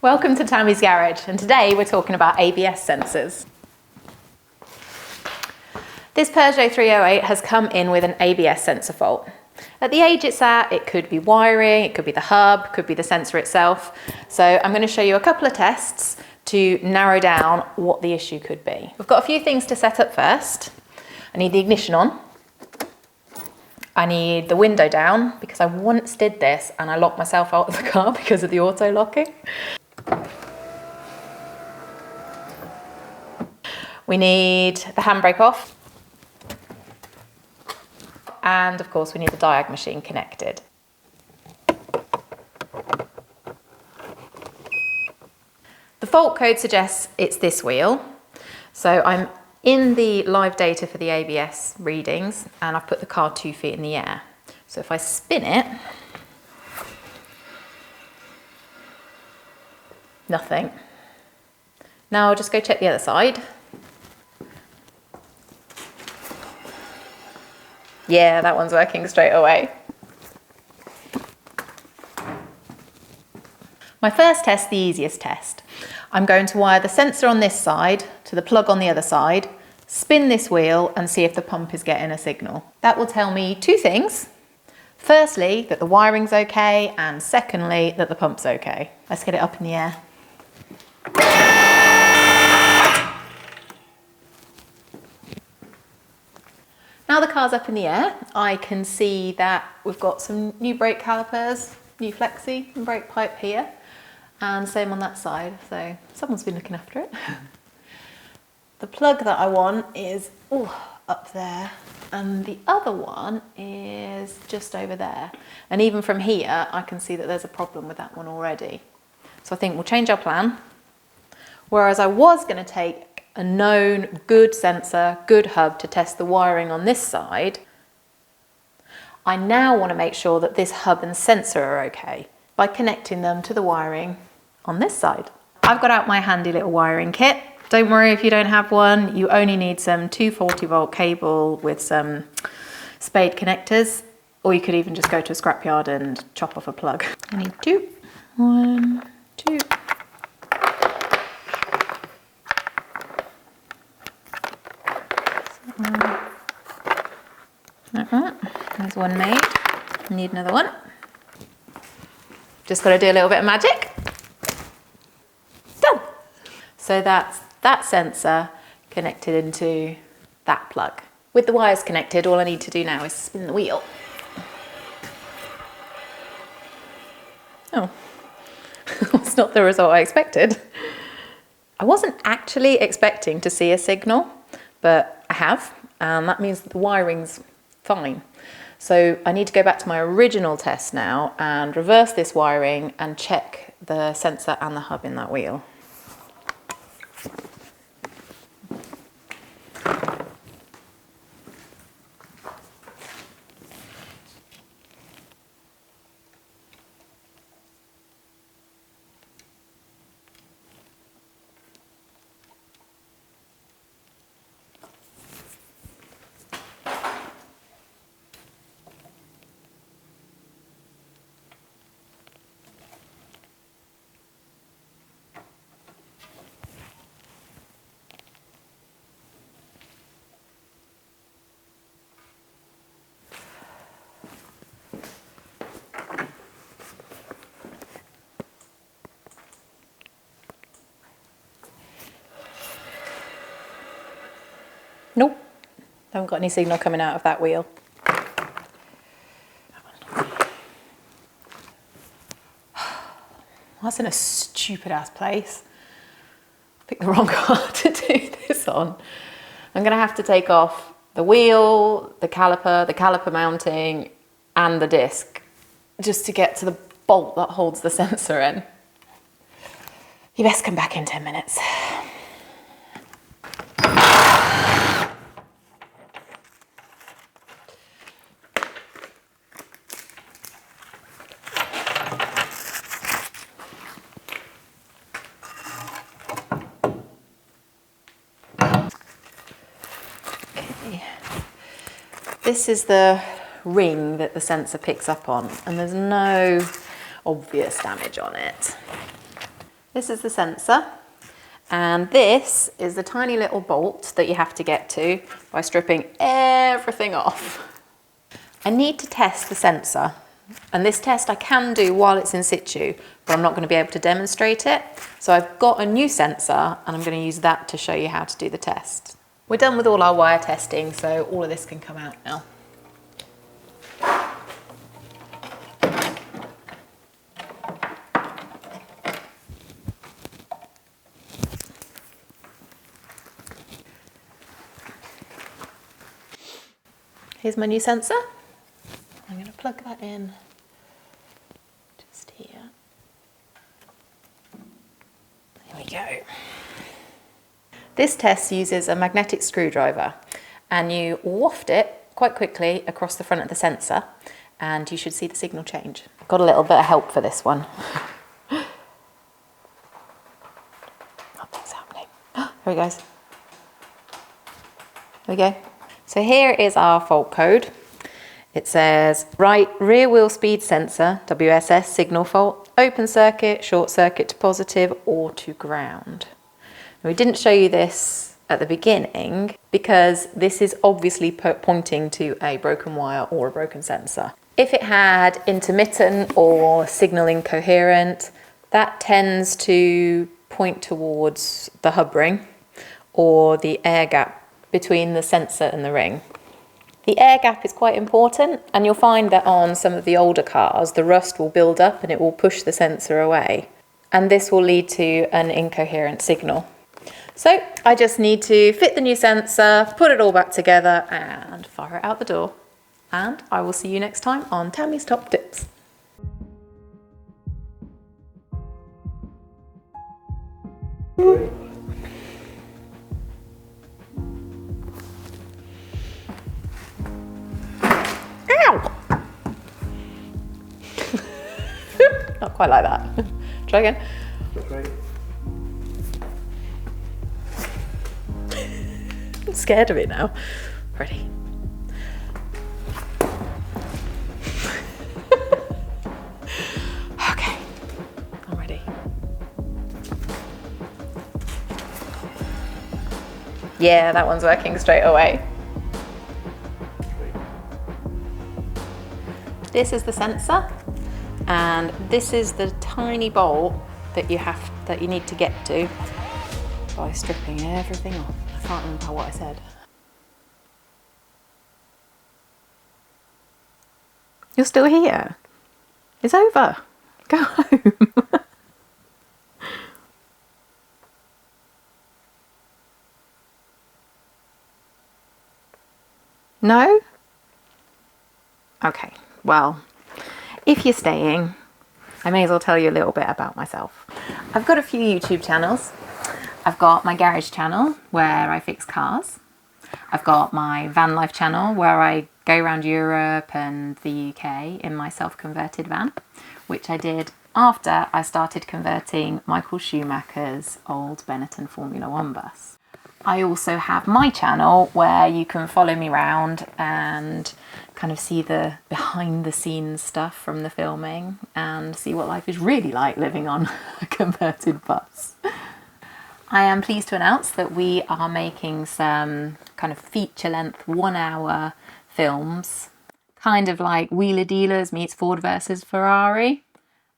Welcome to Tammy's Garage, and today we're talking about ABS sensors. This Peugeot 308 has come in with an ABS sensor fault. At the age it's at, it could be wiring, it could be the hub, could be the sensor itself. So I'm going to show you a couple of tests to narrow down what the issue could be. We've got a few things to set up first. I need the ignition on. I need the window down because I once did this and I locked myself out of the car because of the auto locking. We need the handbrake off. And of course we need the diag machine connected. The fault code suggests it's this wheel. So I'm in the live data for the ABS readings and I've put the car 2 feet in the air. So if I spin it, nothing. Now I'll just go check the other side. Yeah, that one's working straight away. My first test, the easiest test. I'm going to wire the sensor on this side to the plug on the other side, spin this wheel and see if the pump is getting a signal. That will tell me two things. Firstly, that the wiring's okay, and secondly, that the pump's okay. Let's get it up in the air. Now the car's up in the air, I can see that we've got some new brake calipers, new flexi and brake pipe here, and same on that side, so someone's been looking after it. The plug that I want is up there, and the other one is just over there. And even from here, I can see that there's a problem with that one already. So I think we'll change our plan. Whereas I was going to take a known good sensor, good hub to test the wiring on this side, I now want to make sure that this hub and sensor are okay by connecting them to the wiring on this side. I've got out my handy little wiring kit. Don't worry if you don't have one, you only need some 240 volt cable with some spade connectors, or you could even just go to a scrapyard and chop off a plug. I need two. 1, 2. There's one made. I need another one. Just got to do a little bit of magic. Done. So that's that sensor connected into that plug. With the wires connected, all I need to do now is spin the wheel. Oh, that's not the result I expected. I wasn't actually expecting to see a signal, but I have, and that means that the wiring's fine. So I need to go back to my original test now and reverse this wiring and check the sensor and the hub in that wheel. Nope, haven't got any signal coming out of that wheel. That's in a stupid ass place. I picked the wrong car to do this on. I'm gonna have to take off the wheel, the caliper mounting, and the disc, just to get to the bolt that holds the sensor in. You best come back in 10 minutes. This is the ring that the sensor picks up on, and there's no obvious damage on it. This is the sensor, and this is the tiny little bolt that you have to get to by stripping everything off. I need to test the sensor, and this test I can do while it's in situ, but I'm not going to be able to demonstrate it. So I've got a new sensor and I'm going to use that to show you how to do the test. We're done with all our wire testing, so all of this can come out now. Here's my new sensor. I'm going to plug that in just here. There we go. This test uses a magnetic screwdriver, and you waft it quite quickly across the front of the sensor and you should see the signal change. Got a little bit of help for this one. Nothing's happening. Here he goes. There we go. So here is our fault code. It says, right rear wheel speed sensor, WSS, signal fault, open circuit, short circuit to positive or to ground. Now, we didn't show you this at the beginning because this is obviously pointing to a broken wire or a broken sensor. If it had intermittent or signal incoherent, that tends to point towards the hub ring or the air gap between the sensor and the ring. The air gap is quite important, and you'll find that on some of the older cars, the rust will build up and it will push the sensor away. And this will lead to an incoherent signal. So I just need to fit the new sensor, put it all back together and fire it out the door. And I will see you next time on Tammy's Top Tips. Not quite like that. Try again. I'm scared of it now. Ready? Okay, I'm ready. Yeah, that one's working straight away. This is the sensor. And this is the tiny bolt that you need to get to by stripping everything off. I can't remember what I said. You're still here. It's over. Go home. No? Okay, well, if you're staying, I may as well tell you a little bit about myself. I've got a few YouTube channels. I've got my garage channel where I fix cars. I've got my van life channel where I go around Europe and the UK in my self-converted van, which I did after I started converting Michael Schumacher's old Benetton Formula One bus. I also have my channel where you can follow me around and kind of see the behind the scenes stuff from the filming and see what life is really like living on a converted bus. I am pleased to announce that we are making some kind of feature length 1 hour films, kind of like Wheeler Dealers meets Ford versus Ferrari,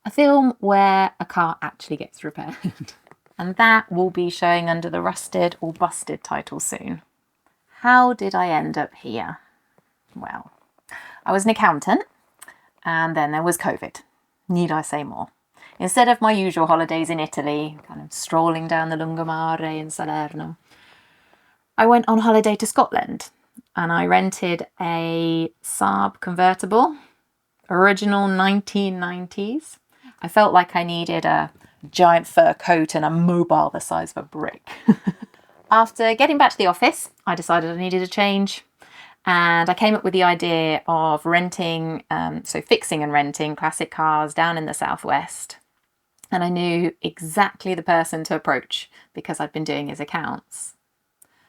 a film where a car actually gets repaired. And that will be showing under the Rusted or Busted title soon. How did I end up here? Well, I was an accountant and then there was COVID. Need I say more? Instead of my usual holidays in Italy, kind of strolling down the Lungomare in Salerno, I went on holiday to Scotland and I rented a Saab convertible, original 1990s. I felt like I needed a giant fur coat and a mobile the size of a brick. After getting back to the office, I decided I needed a change. And I came up with the idea of renting, so fixing and renting classic cars down in the southwest. And I knew exactly the person to approach because I'd been doing his accounts.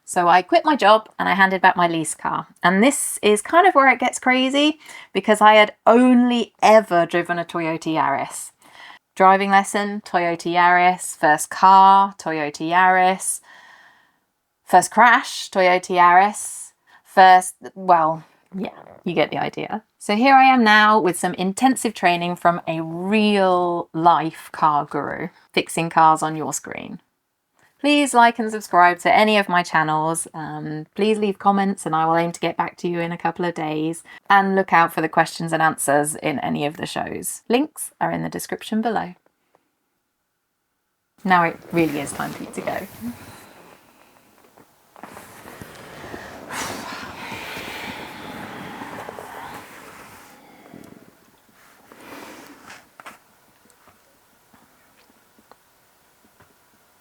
So I quit my job and I handed back my lease car. And this is kind of where it gets crazy because I had only ever driven a Toyota Yaris. Driving lesson, Toyota Yaris. First car, Toyota Yaris. First crash, Toyota Yaris. First, well, yeah, you get the idea. So here I am now with some intensive training from a real life car guru, fixing cars on your screen. Please like and subscribe to any of my channels. Please leave comments and I will aim to get back to you in a couple of days. And look out for the questions and answers in any of the shows. Links are in the description below. Now it really is time for you to go.